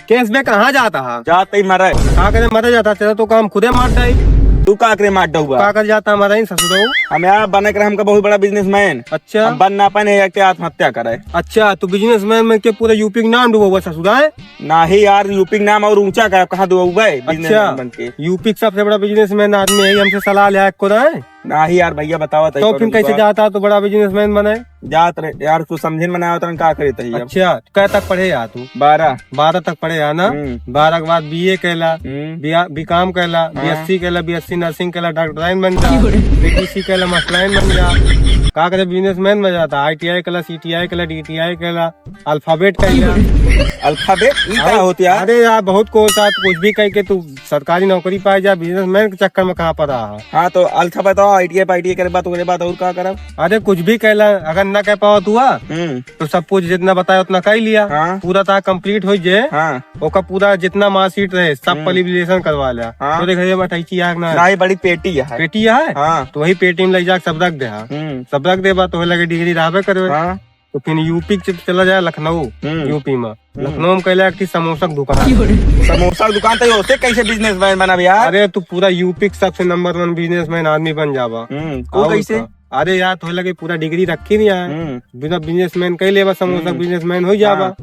Case में कहाँ जाता है? जाते ही मरे। कहाँ करे मरे जाता? तेरा तो काम खुदे मारता है। तू का करे मार हुआ? कहाँ कर जाता हमारा ही ससुर? हम यार बने करे हमका बहुत बड़ा बिजनेसमैन। अच्छा हम बन ना पाने या के आत्महत्या करे। अच्छा, तो बिजनेसमैन में के पूरे यूपी का नाम डूबा हुआ ससुर है? नहीं यार, यूपी का नाम और ऊंचा का कहाँ डूबा है बिजनेसमैन बन के? यूपी का सबसे बड़ा बिजनेसमैन आदमी है, हमसे सलाह लिया को रहा नहीं यार भैया बतावा तो फिर कैसे जाता तो बड़ा बिजनेसमैन बने? जात रहे यार, तू समझे में ना होता का करे तही। अच्छा, कै तक पढ़े यार तू? 12 तक पढ़े यार ना? 12 के बाद BA कैला, BCom कैला, BSc कैला, BSc नर्सिंग कैला, डॉक्टर बन जा, BTC कैला, मास्टरलाइन बन जा। का करे बिजनेसमैन बन जाता? ITI कैला, CTI कैला, DTI कैला, अल्फाबेट कैला। अल्फाबेट क्या होती है? अरे यार बहुत कुछ भी कह के तू सरकारी नौकरी पाए जा, बिजनेसमैन के चक्कर में कहाँ पड़ा है? हाँ तो अल्फा बताओ, ITI करे बात और क्या करब? अरे कुछ भी कहला, अगर न कह पाओ तू तो सब कुछ जितना बताया उतना कर लिया। हाँ? पूरा था कंप्लीट हो जाए। हाँ? ओका पूरा जितना मार्कशीट रहे सब पलिब्लेशन करवा लिया। हाँ? तो देखिए बैठाई ना बड़ी पेटी है। पेटी है। हाँ? तो वही पेटी में ले जा सब रख दे। सब रख दे तो लगे डिग्री रहे करे। हाँ? तो फिर यूपी चला जाए लखनऊ। यूपी में लखनऊ में कहला कि समोसा की दुकान। समोसा की दुकान तो होते कैसे बिजनेसमैन बना यार? अरे तू पूरा यूपी का सबसे नंबर 1 बिजनेसमैन आदमी बन जावा। तो कैसे? अरे यार तो लगे पूरा डिग्री रखी नहीं है, बिना बिजनेसमैन कह ले समोसा बिजनेसमैन हो जावा।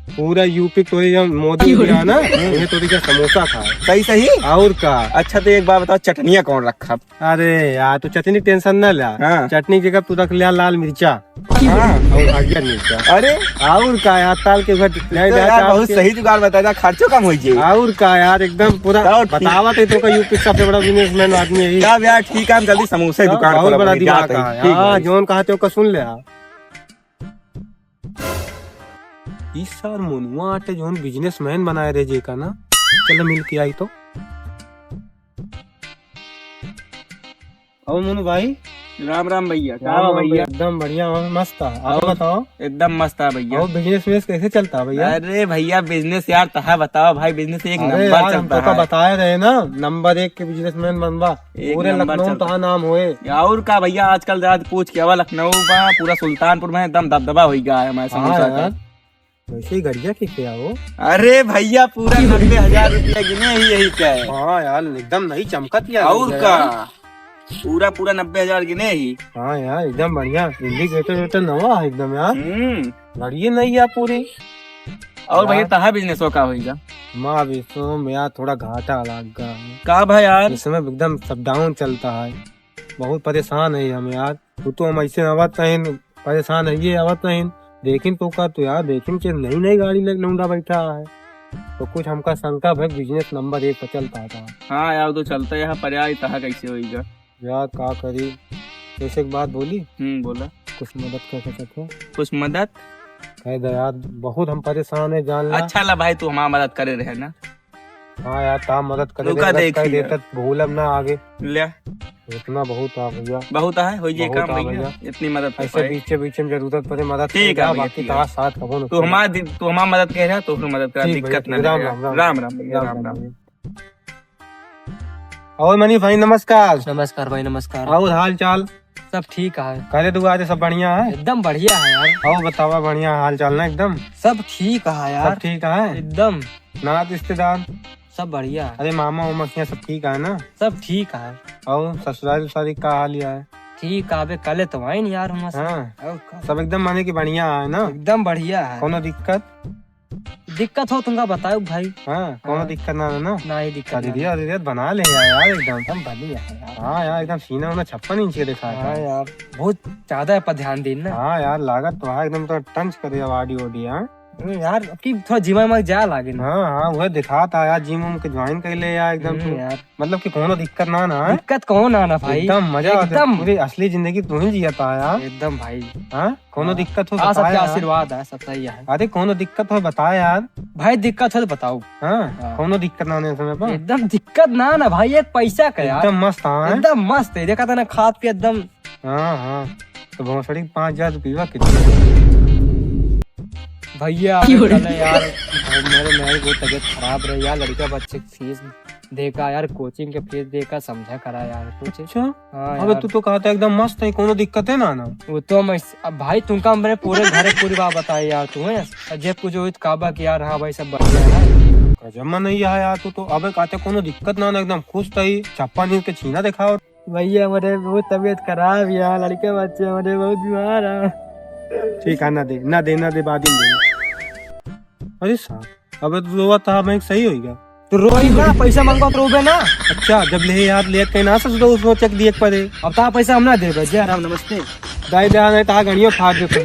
पूरा यूपी तो मोदी गया ना, उन्हें तो समोसा खा। सही सही और का। अच्छा तो एक बात बताओ, चटनिया कौन रखा? अरे यार तू चटनी टेंशन न ला। हाँ? चटनी की जगह तू रख लिया लाल मिर्चा। हाँ? और हरियर मिर्चा। अरे और का यार ताल के घर बहुत सही जुगाड़ बताया, खर्चो कम हो जाए। और का यार एकदम पूरा बतावा तो का यूपी सबसे बड़ा बिजनेसमैन आदमी है यार। ठीक है, हम जल्दी समोसा की दुकान बहुत बड़ा दिमाग है। जोन कहते हो सुन ले। इस साल मुनुआ आटे जो बिजनेसमैन बनाए रहे जे का ना, चलो मिल के आई तो। और मुनु भाई राम राम भैया। भैया एकदम बढ़िया मस्त है। आप बताओ। एकदम मस्त है भैया। और बिजनेस कैसे चलता है भैया? अरे भैया बिजनेस यार तहा बताओ भाई, बिजनेस एक नंबर चलता है। बताए रहे ना नंबर 1 के बिजनेसमैन बनवा, पूरे लखनऊ तो नाम होए। और का भैया आजकल रात पूछ के आवा लखनऊ का, पूरा सुल्तानपुर में एकदम दबदबा हो गया है हमारे समोसा का। वैसे ही गरिया की क्या हो? अरे भैया पूरा 90,000 रुपया गिने ही यही क्या है। हाँ यार एकदम नहीं चमकत यार। और का पूरा 90,000 गिने ही। हाँ यार एकदम बढ़िया, इंडिकेटर नवा है एकदम यार। बढ़िया नहीं यार पूरी। और भैया तहा बिजनेस का होगा? माँ विश्व यार थोड़ा घाटा लगा का भाई यार, इसमें एकदम सब डाउन चलता है। बहुत परेशान है हम यार। तू तो हम ऐसे आवत नहीं परेशान है, ये आवत नहीं देखें तो का तो यार देखें कि नई गाड़ी लौंडा बैठा है तो कुछ हमका शंका भाई बिजनेस नंबर 1 पर चलता था। हाँ यार तो चलता है पर्याय तहा कैसे होगा यार, का करी। कैसे बात बोली? बोला कुछ मदद कर सकते? कुछ मदद कह दे यार, बहुत हम परेशान है जान ला। अच्छा ला भाई तू हमारा मदद करे रहे ना। हाँ यार ता मदद करे भूलब ना आगे ले। इतना बहुत आ भैया, बहुत है हो ये काम भैया, इतनी मदद ऐसे बीच में जरूरत पड़े मदद। ठीक है बाकी तारा साथ कहो। तू हमारा मदद कह रहा तो मदद कर, दिक्कत ना। राम राम भैया, राम राम। और मनी भाई नमस्कार। नमस्कार भाई नमस्कार। और हाल चाल सब ठीक है? करे तू आज सब बढ़िया है? एकदम बढ़िया है यार। और बतावा बढ़िया हाल चाल ना? एकदम सब ठीक है यार। सब ठीक है एकदम। ना रिश्तेदार सब बढ़िया है। अरे मामा उमा सब ठीक है ना? सब ठीक है। और ससुराल सारी का हाल है? ठीक है, कल तो आए नहीं यार हमारे। हाँ सब एकदम माने की बढ़िया है ना? एकदम बढ़िया है। कोनो दिक्कत हो तुमका बताओ भाई। हाँ कोनो दिक्कत ना ही दिक्कत बना ले यार एकदम बढ़िया है यार। हाँ यार एकदम सीना उन्हें 56 इंच के दिखा है। हाँ यार बहुत ज्यादा पर ध्यान देना। हाँ यार लागत तो है एकदम तो टंच करे वाडी ओडी। हाँ यार की थोड़ा जिम में जा लागे। हाँ वह दिखा था यार, जिम के ज्वाइन कर ले यार एकदम यार, मतलब कि कोनो दिक्कत ना दिक्कत कौन आना भाई, एकदम मजा एकदम पूरी असली जिंदगी तू ही जियाता यार एकदम भाई। हाँ कोनो दिक्कत हो सबके आशीर्वाद है, सब सही है। अरे कोनो दिक्कत हो बता यार भाई, दिक्कत हो तो बताओ। हाँ कोनो दिक्कत ना आने समय पर एकदम दिक्कत ना भाई, एक पैसा का यार एकदम मस्त। हाँ एकदम मस्त है, देखा था ना खाद पे एकदम। हाँ तो भोसड़ी 5,000 रुपया कितना भैया यार मेरी बहुत तबीयत खराब रही यार, लड़का बच्चे की फीस देखा यार, कोचिंग के फीस देखा, समझा करा यार कुछ। अच्छा हाँ अबे तू तो कहता एकदम मस्त है, कोनो दिक्कत है ना? वो तो मैं अब भाई तुमका मैंने पूरे घर पूरी बात बताई यार तुम्हें, जब कुछ काबा की यार। हाँ भाई सब बढ़िया है। जमा नहीं आया यार तू तो। अबे काते कोनो दिक्कत ना एकदम खुश तई चप्पा नींद के छीना दिखाओ। भैया मेरे बहुत तबीयत खराब यार, लड़के बच्चे मेरे बहुत बीमार है। ठीक है ना दे बाद में देना। अरे साहब अबे तू रोवा था मैं सही हो गया। तो रोई ना, पैसा मांगो तो रोबे ना। अच्छा जब ले यार ले के ना सच दो उसको चेक दिए पर अब ता पैसा हम ना दे भैया। राम नमस्ते। दाई दे नहीं ता गणियो फाड़ दे तो।